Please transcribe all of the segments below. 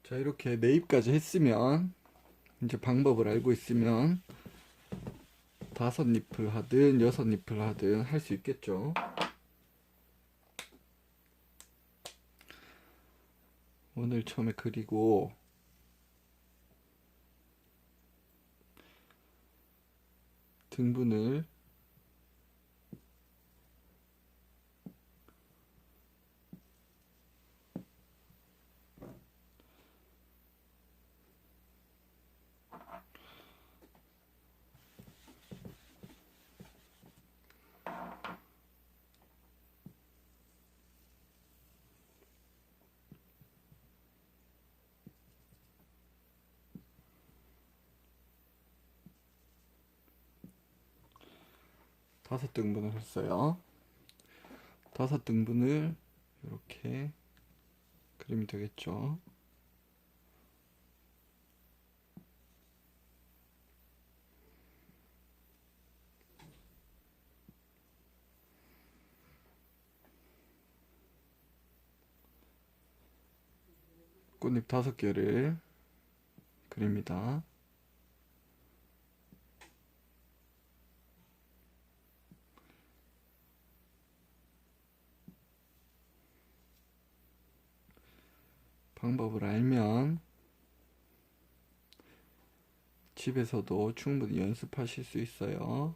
자, 이렇게 매입까지 했으면 이제 방법을 알고 있으면 5니플 하든 6니플 하든 할 수 있겠죠. 오늘 처음에 그리고 등분을 다섯 등분을 했어요. 5등분을 이렇게 그리면 되겠죠. 꽃잎 5개를 그립니다. 방법을 알면 집에서도 충분히 연습하실 수 있어요.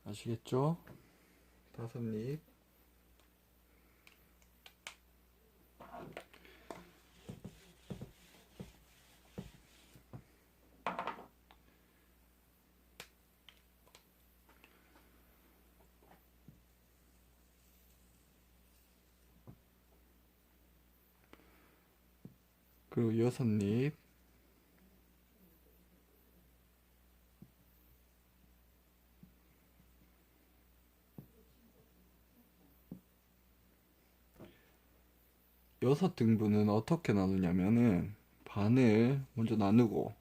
아시겠죠? 5잎. 그리고 6잎. 여섯 등분은 어떻게 나누냐면은 반을 먼저 나누고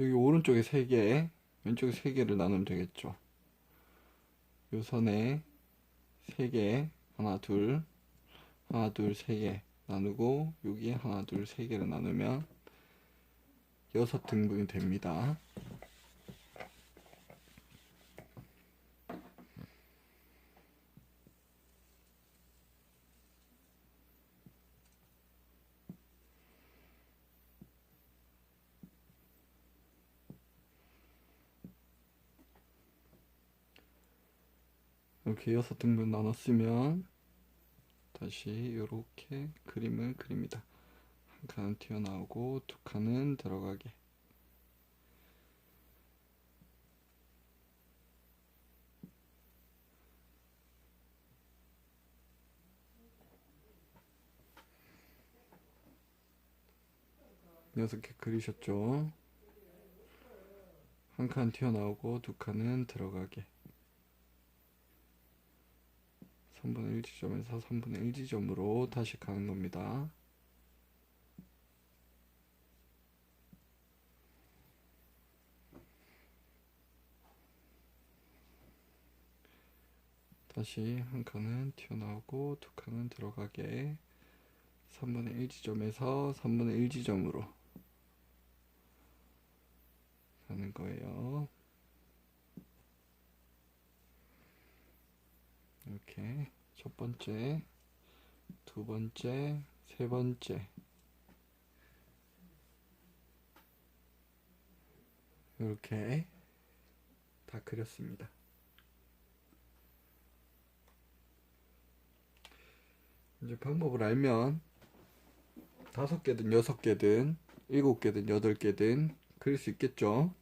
여기 오른쪽에 3개, 왼쪽에 3개를 나누면 되겠죠. 요 선에 3개, 하나, 둘, 하나, 둘, 3개 나누고 여기에 하나, 둘, 3개를 나누면 6등분이 됩니다. 이렇게 6등분 나눴으면 다시 이렇게 그림을 그립니다. 한 칸은 튀어나오고 2칸은 들어가게. 여섯 개 그리셨죠? 한 칸 튀어나오고 2칸은 들어가게. 3분의 1 지점에서 3분의 1 지점으로 다시 가는 겁니다. 다시 한 칸은 튀어나오고 2칸은 들어가게. 3분의 1 지점에서 3분의 1 지점으로 가는 거예요. 이렇게 첫 번째, 두 번째, 세 번째 이렇게 다 그렸습니다. 이제 방법을 알면 5개든 6개든 7개든 8개든 그릴 수 있겠죠.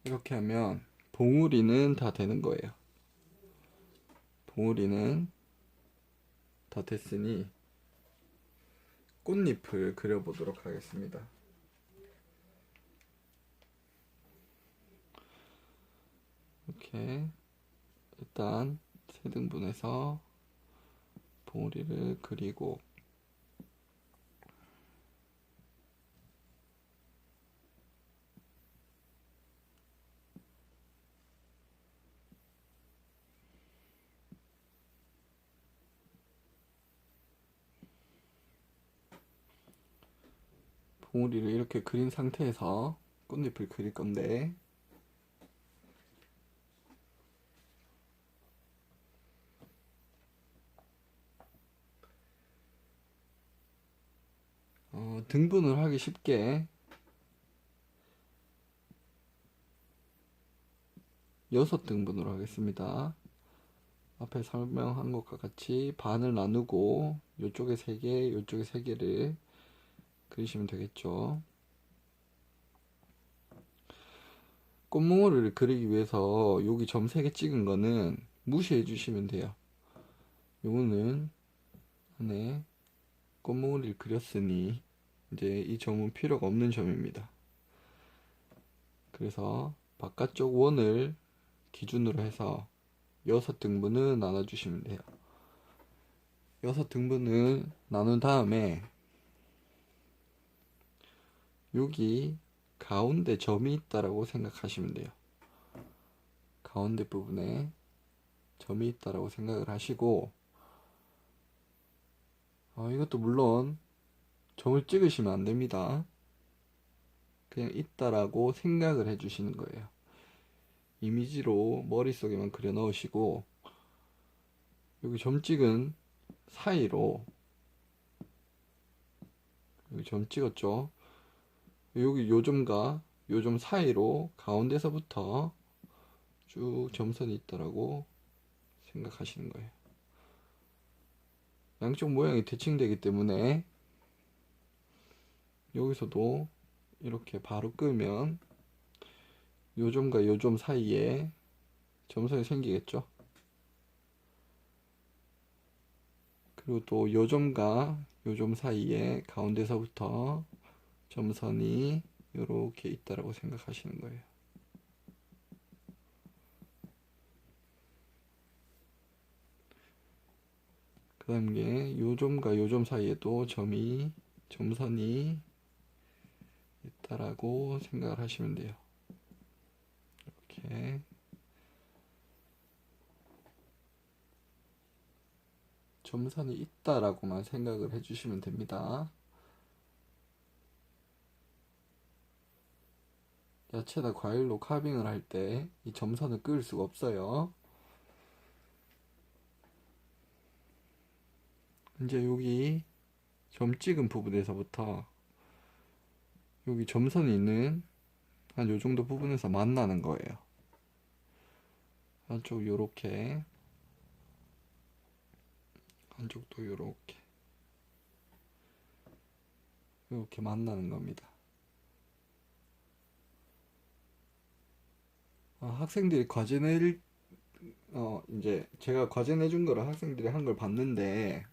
이렇게 하면 봉우리는 다 되는 거예요. 봉우리는 다 됐으니 꽃잎을 그려보도록 하겠습니다. 이렇게 일단 세 등분해서 봉우리를 그리고 봉우리를 이렇게 그린 상태에서 꽃잎을 그릴 건데 등분을 하기 쉽게 6등분으로 하겠습니다. 앞에 설명한 것과 같이 반을 나누고 이쪽에 3개, 이쪽에 3개를 그리시면 되겠죠. 꽃몽울을 그리기 위해서 여기 점 3개 찍은 거는 무시해 주시면 돼요. 요거는 안에 꽃몽울을 그렸으니 이제 이 점은 필요가 없는 점입니다. 그래서 바깥쪽 원을 기준으로 해서 6등분을 나눠주시면 돼요. 6등분을 나눈 다음에 여기 가운데 점이 있다라고 생각하시면 돼요. 가운데 부분에 점이 있다라고 생각을 하시고 이것도 물론 점을 찍으시면 안 됩니다. 그냥 있다라고 생각을 해 주시는 거예요. 이미지로 머릿속에만 그려 넣으시고 여기 점 찍은 사이로 여기 점 찍었죠. 여기 요점과 요점 사이로 가운데서부터 쭉 점선이 있다라고 생각하시는 거예요. 양쪽 모양이 대칭되기 때문에 여기서도 이렇게 바로 끄면 요점과 요점 사이에 점선이 생기겠죠. 그리고 또 요점과 요점 사이에 가운데서부터 점선이 이렇게 있다라고 생각하시는 거예요. 그 다음에 요점과 요점 사이에도 점선이 있다라고 생각을 하시면 돼요. 이렇게 점선이 있다라고만 생각을 해주시면 됩니다. 야채나 과일로 카빙을 할 때 이 점선을 그을 수가 없어요. 이제 여기 점 찍은 부분에서부터 여기 점선이 있는 한 요 정도 부분에서 만나는 거예요. 한쪽 요렇게, 한쪽도 요렇게 이렇게 만나는 겁니다. 학생들이 과제 이제 제가 과제 내준 거를 학생들이 한 걸 봤는데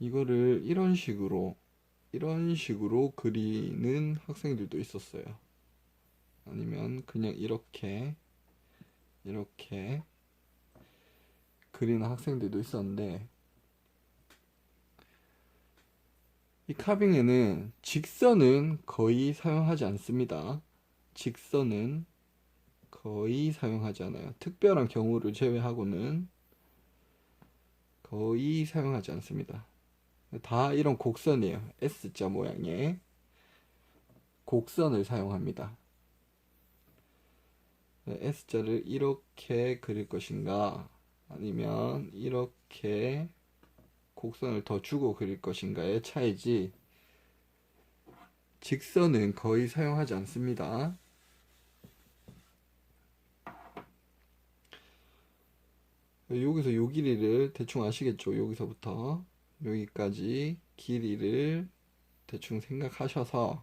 이거를 이런 식으로 그리는 학생들도 있었어요. 아니면 그냥 이렇게 그리는 학생들도 있었는데 이 카빙에는 직선은 거의 사용하지 않습니다. 직선은 거의 사용하지 않아요. 특별한 경우를 제외하고는 거의 사용하지 않습니다. 다 이런 곡선이에요. S자 모양의 곡선을 사용합니다. S자를 이렇게 그릴 것인가 아니면 이렇게 곡선을 더 주고 그릴 것인가의 차이지 직선은 거의 사용하지 않습니다. 여기서 요 길이를 대충 아시겠죠? 여기서부터 여기까지 길이를 대충 생각하셔서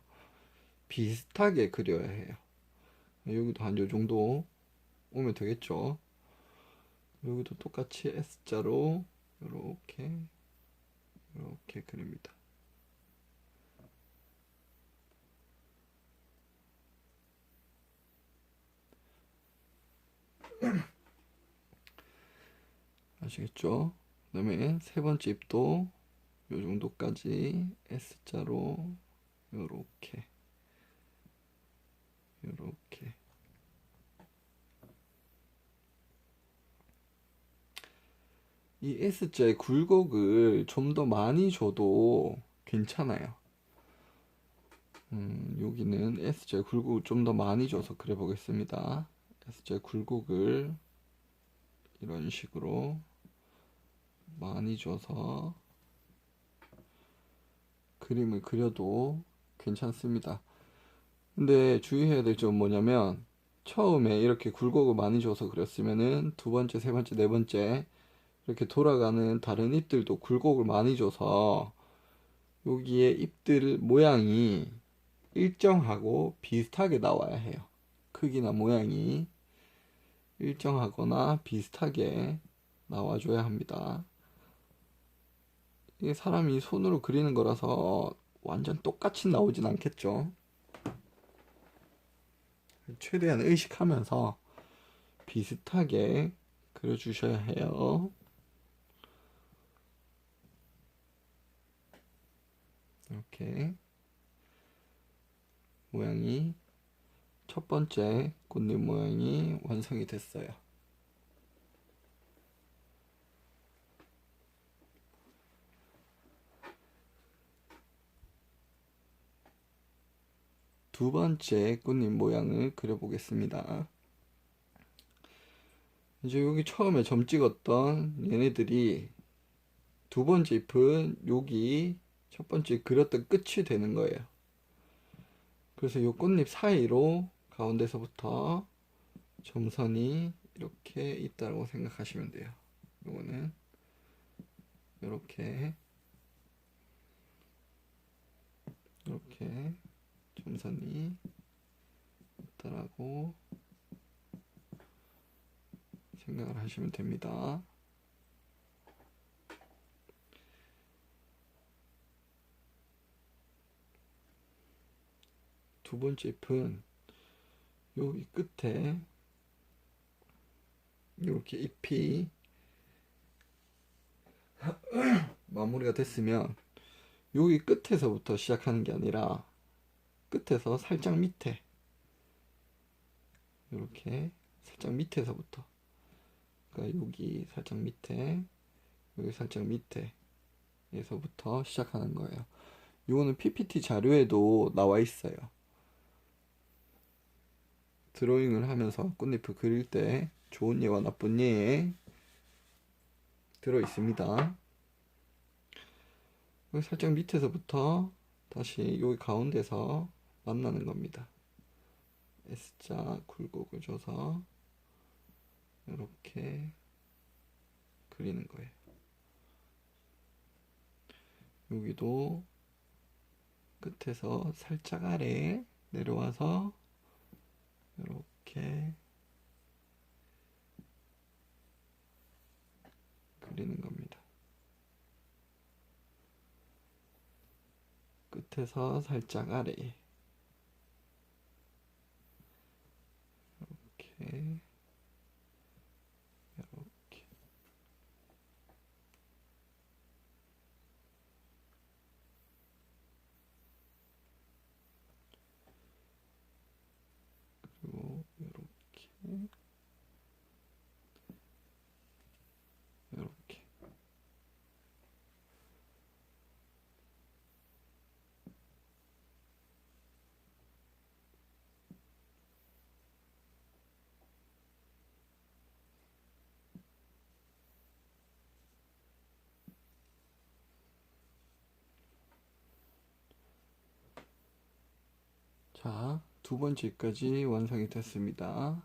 비슷하게 그려야 해요. 여기도 한 요 정도 오면 되겠죠? 여기도 똑같이 S자로 이렇게 그립니다. 아시겠죠? 그 다음에 세 번째 입도 요 정도까지 S자로 요렇게 이 S자의 굴곡을 좀 더 많이 줘도 괜찮아요. 여기는 S자의 굴곡을 좀 더 많이 줘서 그려 보겠습니다. S자의 굴곡을 이런 식으로 많이 줘서 그림을 그려도 괜찮습니다. 근데 주의해야 될 점은 뭐냐면 처음에 이렇게 굴곡을 많이 줘서 그렸으면은 두 번째, 세 번째, 네 번째 이렇게 돌아가는 다른 잎들도 굴곡을 많이 줘서 여기에 잎들 모양이 일정하고 비슷하게 나와야 해요. 크기나 모양이 일정하거나 비슷하게 나와줘야 합니다. 이게 사람이 손으로 그리는 거라서 완전 똑같이 나오진 않겠죠. 최대한 의식하면서 비슷하게 그려주셔야 해요. 이렇게 모양이 첫 번째 꽃잎 모양이 완성이 됐어요. 두 번째 꽃잎 모양을 그려보겠습니다. 이제 여기 처음에 점 찍었던 얘네들이 두 번째 잎은 여기 첫 번째 그렸던 끝이 되는 거예요. 그래서 이 꽃잎 사이로 가운데서부터 점선이 이렇게 있다고 생각하시면 돼요. 요거는 이렇게 점선이 있다라고 생각을 하시면 됩니다. 두 번째 잎은 여기 끝에 이렇게 잎이 마무리가 됐으면 여기 끝에서부터 시작하는 게 아니라 끝에서 살짝 밑에 이렇게 살짝 밑에서부터, 그러니까 여기 살짝 밑에, 여기 살짝 밑에에서부터 시작하는 거예요. 이거는 PPT 자료에도 나와 있어요. 드로잉을 하면서 꽃잎을 그릴 때 좋은 예와 나쁜 예에 들어 있습니다. 여기 살짝 밑에서부터 다시 여기 가운데서 만나는 겁니다. S자 굴곡을 줘서 이렇게 그리는 거예요. 여기도 끝에서 살짝 아래 내려와서 이렇게 그리는 겁니다. 끝에서 살짝 아래 이렇게 그리고 이렇게 자, 두 번째까지 완성이 됐습니다.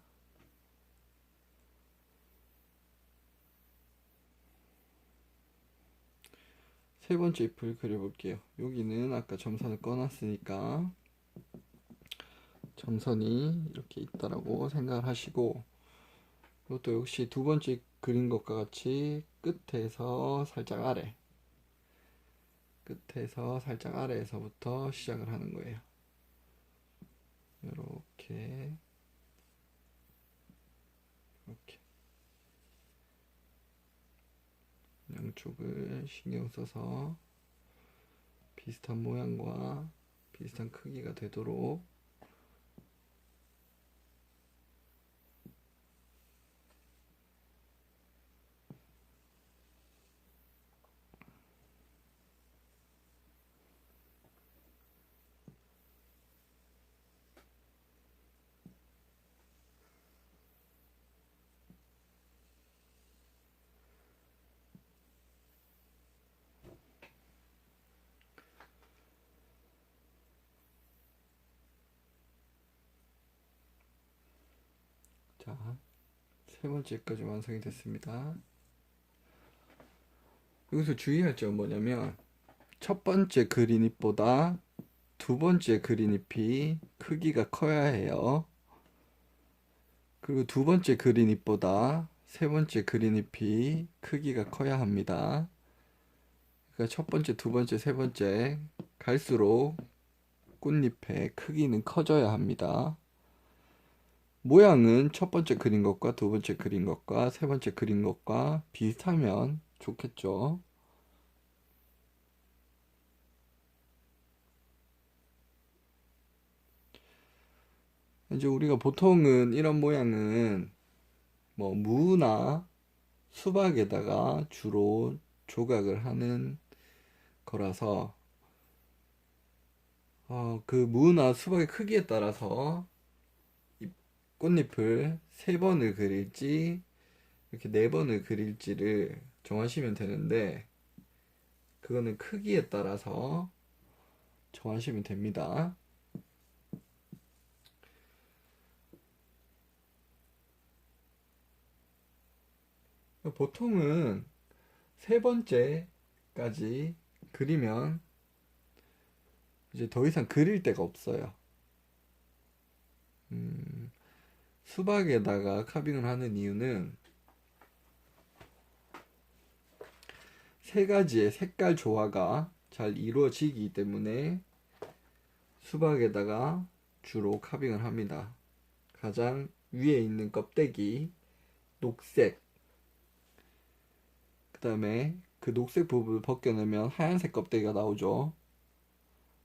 세 번째 잎을 그려볼게요. 여기는 아까 점선을 꺼놨으니까 점선이 이렇게 있다라고 생각을 하시고, 이것도 역시 두 번째 그린 것과 같이 끝에서 살짝 아래, 끝에서 살짝 아래에서부터 시작을 하는 거예요. 이렇게 이렇게 양쪽을 신경 써서 비슷한 모양과 비슷한 크기가 되도록 자, 세 번째까지 완성이 됐습니다. 여기서 주의할 점은 뭐냐면 첫 번째 그린잎보다 두 번째 그린잎이 크기가 커야 해요. 그리고 두 번째 그린잎보다 세 번째 그린잎이 크기가 커야 합니다. 그러니까 첫 번째, 두 번째, 세 번째 갈수록 꽃잎의 크기는 커져야 합니다. 모양은 첫 번째 그린 것과 두 번째 그린 것과 세 번째 그린 것과 비슷하면 좋겠죠. 이제 우리가 보통은 이런 모양은 뭐 무나 수박에다가 주로 조각을 하는 거라서 그 무나 수박의 크기에 따라서 꽃잎을 3번을 그릴지 이렇게 4번을 그릴지를 정하시면 되는데 그거는 크기에 따라서 정하시면 됩니다. 보통은 3번째까지 그리면 이제 더 이상 그릴 데가 없어요. 수박에다가 카빙을 하는 이유는 3가지의 색깔 조화가 잘 이루어지기 때문에 수박에다가 주로 카빙을 합니다. 가장 위에 있는 껍데기 녹색, 그 다음에 그 녹색 부분을 벗겨내면 하얀색 껍데기가 나오죠.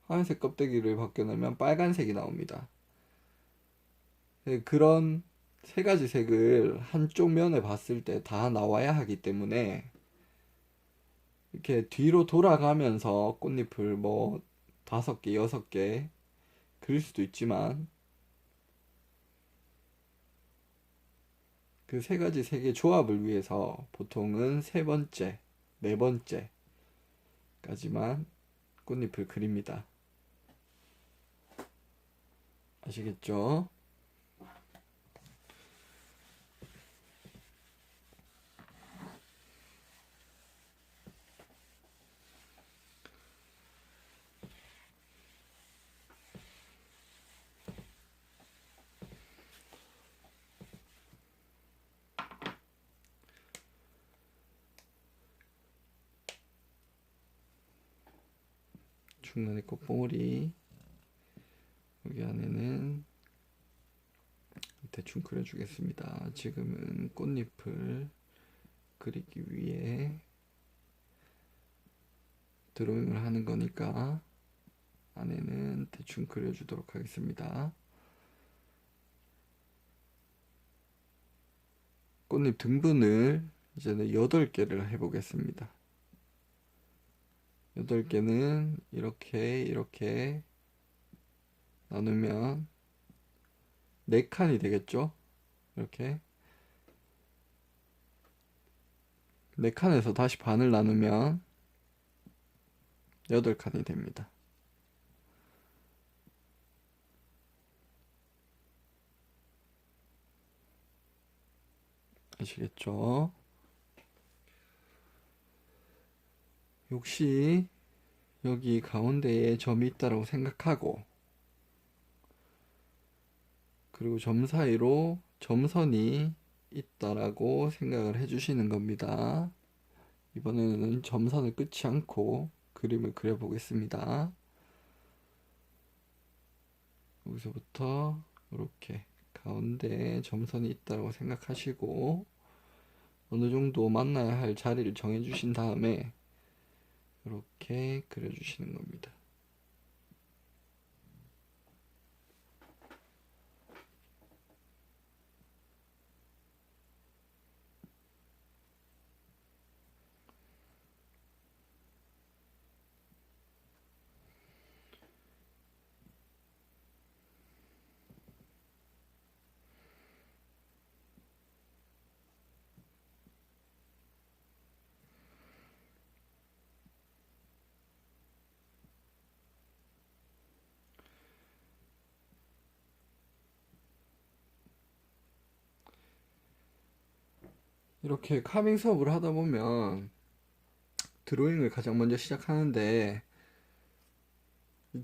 하얀색 껍데기를 벗겨내면 빨간색이 나옵니다. 그런 3가지 색을 한쪽 면에 봤을 때 다 나와야 하기 때문에 이렇게 뒤로 돌아가면서 꽃잎을 뭐 5개, 6개 그릴 수도 있지만 그 3가지 색의 조합을 위해서 보통은 3번째, 4번째까지만 꽃잎을 그립니다. 아시겠죠? 중간에 꽃봉오리 여기 안에는 대충 그려주겠습니다. 지금은 꽃잎을 그리기 위해 드로잉을 하는 거니까 안에는 대충 그려주도록 하겠습니다. 꽃잎 등분을 이제는 8개를 해보겠습니다. 8개는 이렇게 나누면 4칸이 되겠죠? 이렇게 4칸에서 다시 반을 나누면 8칸이 됩니다. 아시겠죠? 혹시 여기 가운데에 점이 있다고 생각하고 그리고 점 사이로 점선이 있다라고 생각을 해주시는 겁니다. 이번에는 점선을 끊지 않고 그림을 그려보겠습니다. 여기서부터 이렇게 가운데 점선이 있다고 생각하시고 어느 정도 만나야 할 자리를 정해 주신 다음에 이렇게 그려주시는 겁니다. 이렇게 카빙 수업을 하다 보면 드로잉을 가장 먼저 시작하는데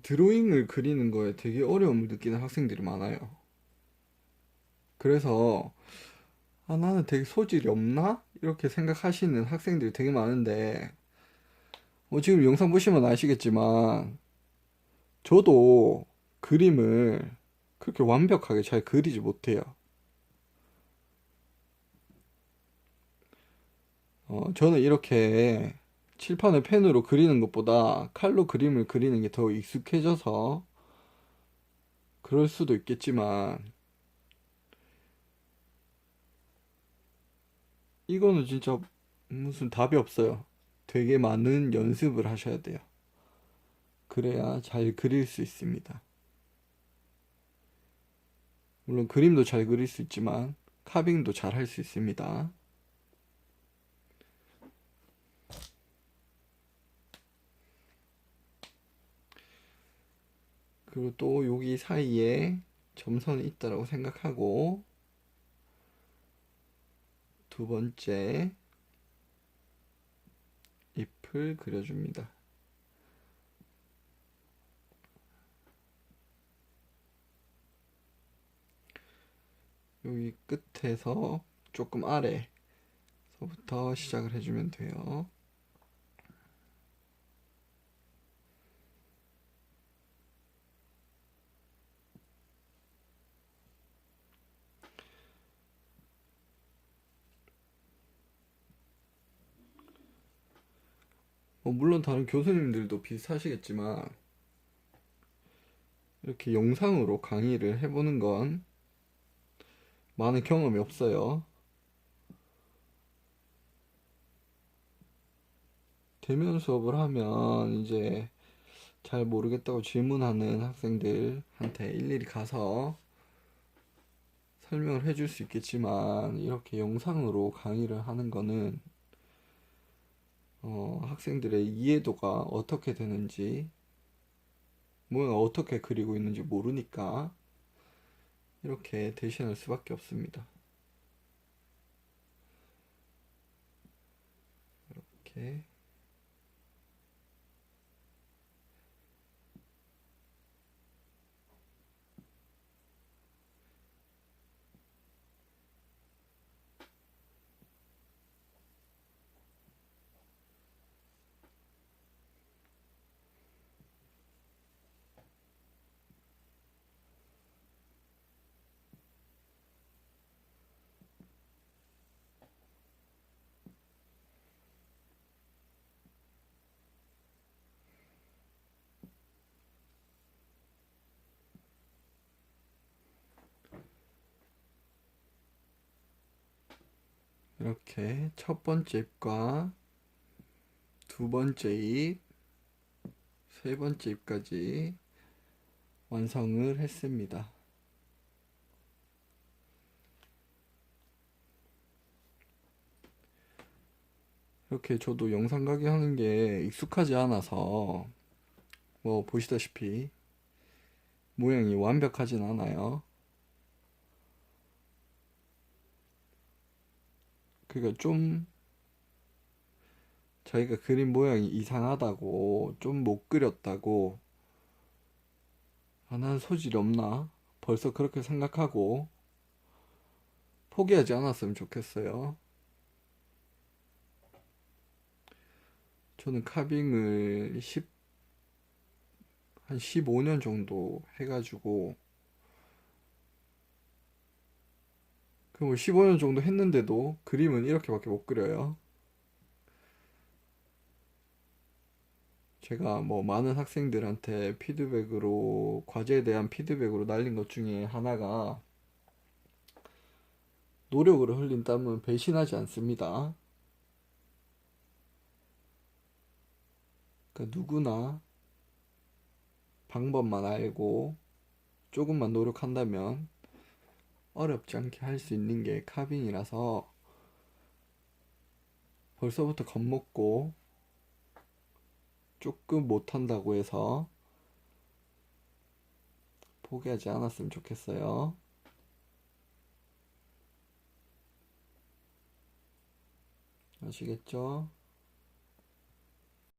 드로잉을 그리는 거에 되게 어려움을 느끼는 학생들이 많아요. 그래서 나는 되게 소질이 없나? 이렇게 생각하시는 학생들이 되게 많은데 지금 영상 보시면 아시겠지만 저도 그림을 그렇게 완벽하게 잘 그리지 못해요. 저는 이렇게 칠판을 펜으로 그리는 것보다 칼로 그림을 그리는 게 더 익숙해져서 그럴 수도 있겠지만 이거는 진짜 무슨 답이 없어요. 되게 많은 연습을 하셔야 돼요. 그래야 잘 그릴 수 있습니다. 물론 그림도 잘 그릴 수 있지만 카빙도 잘 할 수 있습니다. 그리고 또 여기 사이에 점선이 있다라고 생각하고 두 번째 잎을 그려줍니다. 여기 끝에서 조금 아래서부터 시작을 해주면 돼요. 물론 다른 교수님들도 비슷하시겠지만 이렇게 영상으로 강의를 해보는 건 많은 경험이 없어요. 대면 수업을 하면 이제 잘 모르겠다고 질문하는 학생들한테 일일이 가서 설명을 해줄 수 있겠지만 이렇게 영상으로 강의를 하는 거는 학생들의 이해도가 어떻게 되는지 모양을 어떻게 그리고 있는지 모르니까 이렇게 대신할 수밖에 없습니다. 이렇게 이렇게 첫 번째 잎과 두 번째 잎, 세 번째 잎까지 완성을 했습니다. 이렇게 저도 영상 강의 하는 게 익숙하지 않아서 보시다시피 모양이 완벽하진 않아요. 그러니까 좀 자기가 그린 모양이 이상하다고 좀 못 그렸다고 난 소질이 없나 벌써 그렇게 생각하고 포기하지 않았으면 좋겠어요. 저는 카빙을 한 15년 정도 해가지고, 그 15년 정도 했는데도 그림은 이렇게밖에 못 그려요. 제가 뭐 많은 학생들한테 피드백으로, 과제에 대한 피드백으로 날린 것 중에 하나가, 노력으로 흘린 땀은 배신하지 않습니다. 그러니까 누구나 방법만 알고 조금만 노력한다면 어렵지 않게 할 수 있는 게 카빙이라서, 벌써부터 겁먹고 조금 못한다고 해서 포기하지 않았으면 좋겠어요. 아시겠죠?